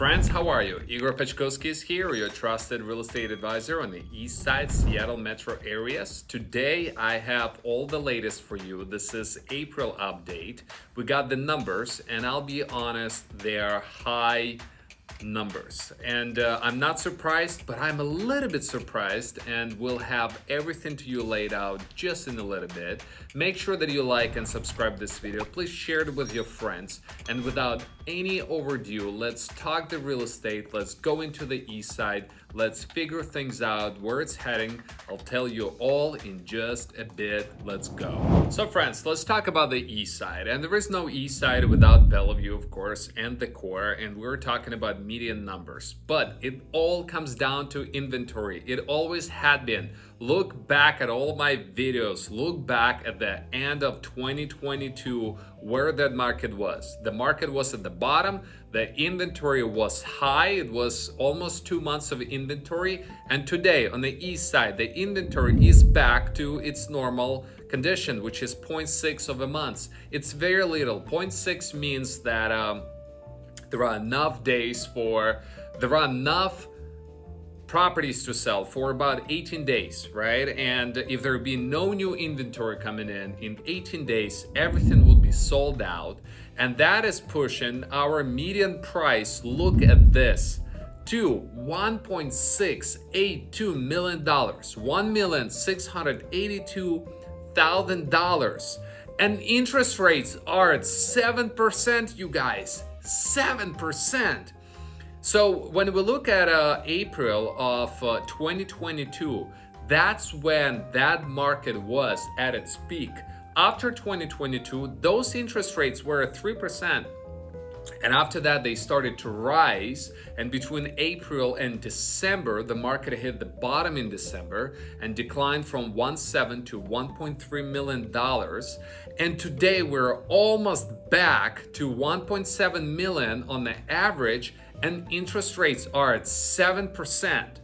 Friends, how are you? Igor Pechkowski is here, your trusted real estate advisor on the East Side Seattle metro areas. Today, I have all the latest for you. This is April update. We got the numbers, and I'll be honest, they are high numbers. And I'm not surprised, but I'm a little bit surprised, and we'll have everything to you laid out just in a little bit. Make sure that you like and subscribe this video. Please share it with your friends. And without any overdue, let's talk the real estate. Let's go into the east side. Let's figure things out, where it's heading. I'll tell you all in just a bit. Let's go. So friends, let's talk about the east side. And there is no east side without Bellevue, of course, and the core. And we're talking about median numbers. But it all comes down to inventory. It always had been. Look back at all my videos. Look back at the end of 2022, where that market was. The market was at the bottom. The inventory was high. It was almost 2 months of inventory. And today on the east side, the inventory is back to its normal condition, which is 0.6 of a month. It's very little. 0.6 means that there are enough properties to sell for about 18 days, right? And if there be no new inventory coming in 18 days, everything would be sold out. And that is pushing our median price, look at this, to $1.682 million, $1,682,000. And interest rates are at 7%, you guys, 7%. So when we look at April of 2022, that's when that market was at its peak. After 2022, those interest rates were at 3%. And after that, they started to rise. And between April and December, the market hit the bottom in December and declined from 1.7 to $1.3 million. And today, we're almost back to 1.7 million on the average. And interest rates are at 7%.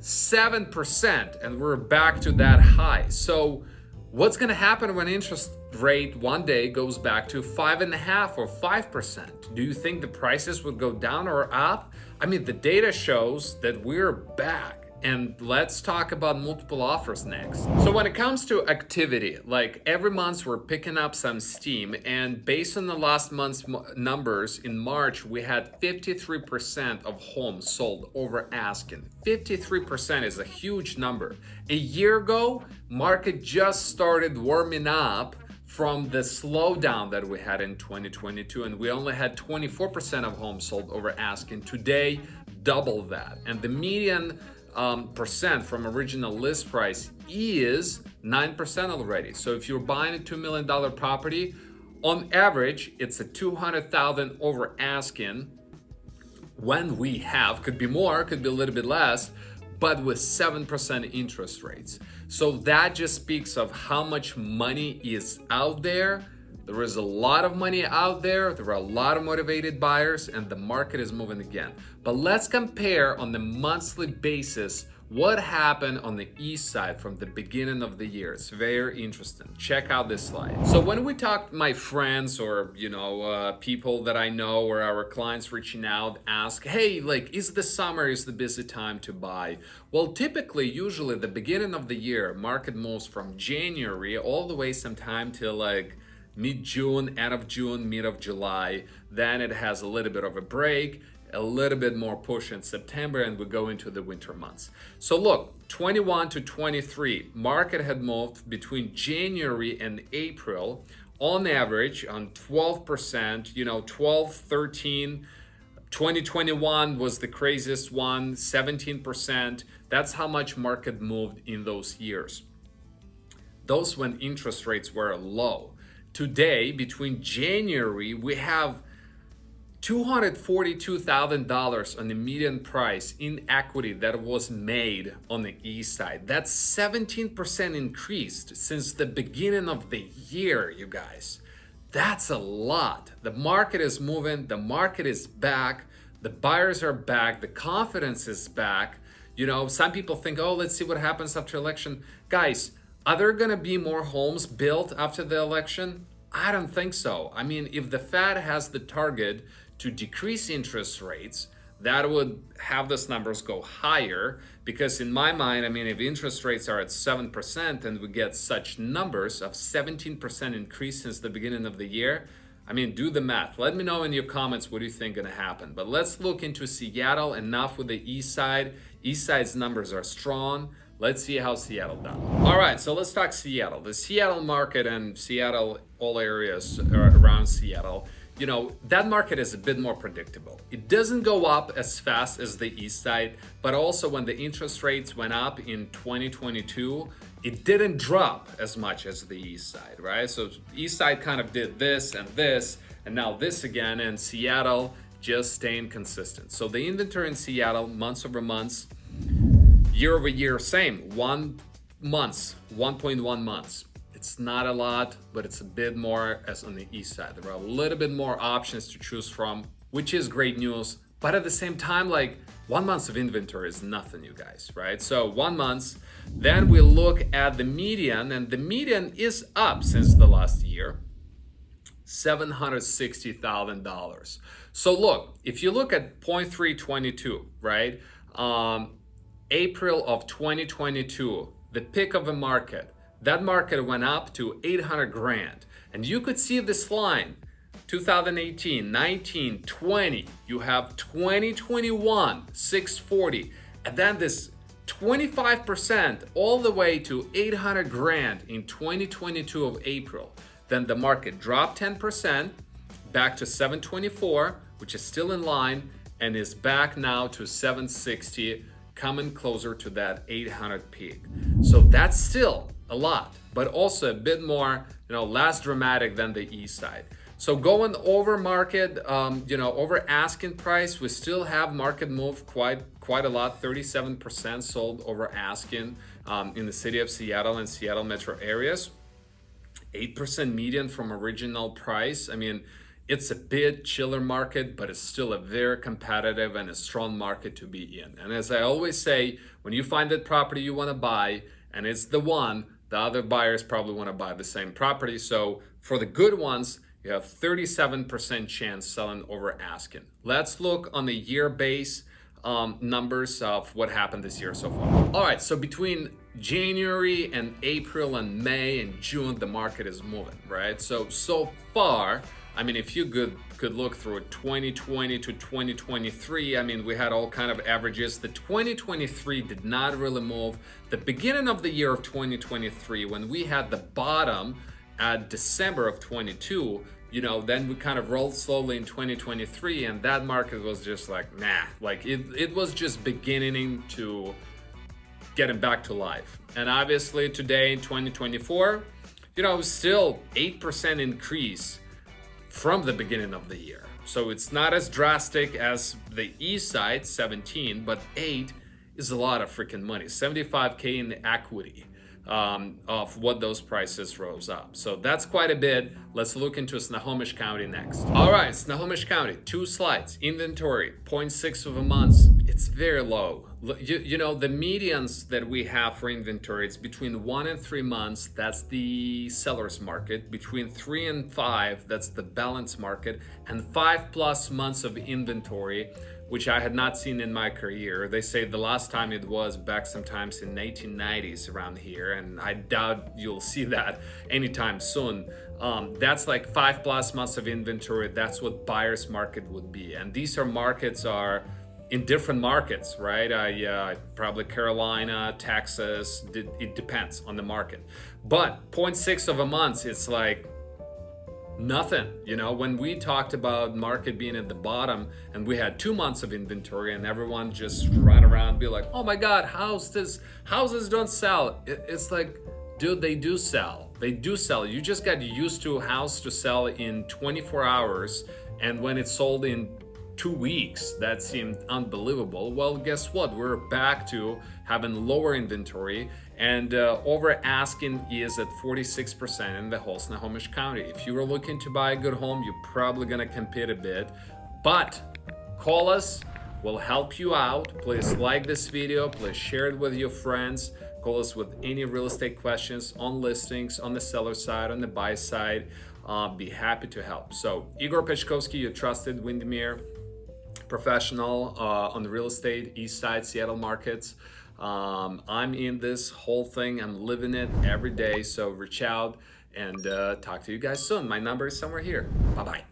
7%. And we're back to that high. So what's going to happen when interest rate one day goes back to 5.5 or 5%? Do you think the prices would go down or up? I mean, the data shows that we're back. And let's talk about multiple offers next. So when it comes to activity, like every month we're picking up some steam, and based on the last month's numbers in March, we had 53% of homes sold over asking. 53% is a huge number. A year ago, market just started warming up from the slowdown that we had in 2022, and we only had 24% of homes sold over asking. Today, double that. And the median percent from original list price is 9% already. So if you're buying a $2 million property, on average, it's a $200,000 over asking. When we have, could be more, could be a little bit less, but with 7% interest rates. So that just speaks of how much money is out there. There is a lot of money out there. There are a lot of motivated buyers, and the market is moving again. But let's compare on the monthly basis what happened on the east side from the beginning of the year. It's very interesting. Check out this slide. So when we talk, my friends or people that I know or our clients reaching out ask, hey, like, is the summer is the busy time to buy? Well, typically, usually the beginning of the year, market moves from January all the way sometime till like mid-June, end of June, mid of July. Then it has a little bit of a break, a little bit more push in September, and we go into the winter months. So look, 21 to 23, market had moved between January and April on average on 12%, 12, 13. 2021 was the craziest one, 17%. That's how much market moved in those years. Those when interest rates were low. Today, between January, we have $242,000 on the median price in equity that was made on the east side. That's 17% increased since the beginning of the year, you guys. That's a lot. The market is moving, the market is back, the buyers are back, the confidence is back. Some people think, oh, let's see what happens after election. Guys, are there gonna be more homes built after the election? I don't think so. I mean, if the Fed has the target to decrease interest rates, that would have those numbers go higher, because in my mind, I mean, if interest rates are at 7% and we get such numbers of 17% increase since the beginning of the year, I mean, do the math. Let me know in your comments what you think gonna happen. But let's look into Seattle. Enough with the East Side. East Side's numbers are strong. Let's see how Seattle does. All right, so let's talk Seattle. The Seattle market and Seattle, all areas around Seattle, you know, that market is a bit more predictable. It doesn't go up as fast as the East Side, but also when the interest rates went up in 2022, it didn't drop as much as the East Side, right? So East Side kind of did this, and now this again, and Seattle just staying consistent. So the inventory in Seattle, months over months, year over year, same, 1.1 months. It's not a lot, but it's a bit more as on the East Side. There are a little bit more options to choose from, which is great news. But at the same time, like 1 month of inventory is nothing, you guys, right? So 1 month, then we look at the median, and the median is up since the last year, $760,000. So look, if you look at 0.322, right? April of 2022, the peak of the market, that market went up to 800 grand. And you could see this line, 2018, 19, 20, you have 2021, 640, and then this 25% all the way to 800 grand in 2022 of April. Then the market dropped 10% back to 724, which is still in line, and is back now to 760, coming closer to that 800 peak. So that's still a lot, but also a bit more, you know, less dramatic than the East Side. So going over market, over asking price, we still have market move quite a lot. 37% sold over asking in the city of Seattle and Seattle metro areas. 8% median from original price. I mean, it's a bit chiller market, but it's still a very competitive and a strong market to be in. And as I always say, when you find that property you want to buy and it's the one, the other buyers probably want to buy the same property. So for the good ones, you have 37% chance selling over asking. Let's look on the year base numbers of what happened this year so far. All right, so between January and April and May and June, the market is moving, right? So far, I mean, if you could look through 2020 to 2023, I mean, we had all kind of averages. The 2023 did not really move. The beginning of the year of 2023, when we had the bottom at December of 22, you know, then we kind of rolled slowly in 2023, and that market was just like, nah, like it was just beginning to getting back to life. And obviously today in 2024, you know, still 8% increase from the beginning of the year. So it's not as drastic as the East Side, 17, but 8 is a lot of freaking money. 75K in the equity of what those prices rose up. So that's quite a bit. Let's look into Snohomish County next. All right, Snohomish County, 2 slides. Inventory, 0.6 of a month. It's very low. You know, the medians that we have for inventory, it's between 1 and 3 months. That's the seller's market. Between 3 and 5, that's the balance market. And 5+ months of inventory, which I had not seen in my career. They say the last time it was back sometimes in 1890s around here, and I doubt you'll see that anytime soon. That's like 5+ months of inventory. That's what buyer's market would be. And these markets are in different markets, right? Probably Carolina, Texas, it depends on the market. But 0.6 of a month, it's like nothing. You know, when we talked about market being at the bottom and we had 2 months of inventory and everyone just run around and be like, oh my God, houses don't sell. It's like, dude, they do sell. They do sell. You just got used to a house to sell in 24 hours. And when it's sold in 2 weeks, that seemed unbelievable. Well, guess what? We're back to having lower inventory, and over asking is at 46% in the whole Snohomish County. If you were looking to buy a good home, you're probably gonna compete a bit, but call us, we'll help you out. Please like this video, please share it with your friends. Call us with any real estate questions on listings, on the seller side, on the buy side. Be happy to help. So Igor Pechkovsky, your trusted Windermere professional on the real estate, East Side, Seattle markets. I'm in this whole thing. I'm living it every day. So reach out and talk to you guys soon. My number is somewhere here. Bye-bye.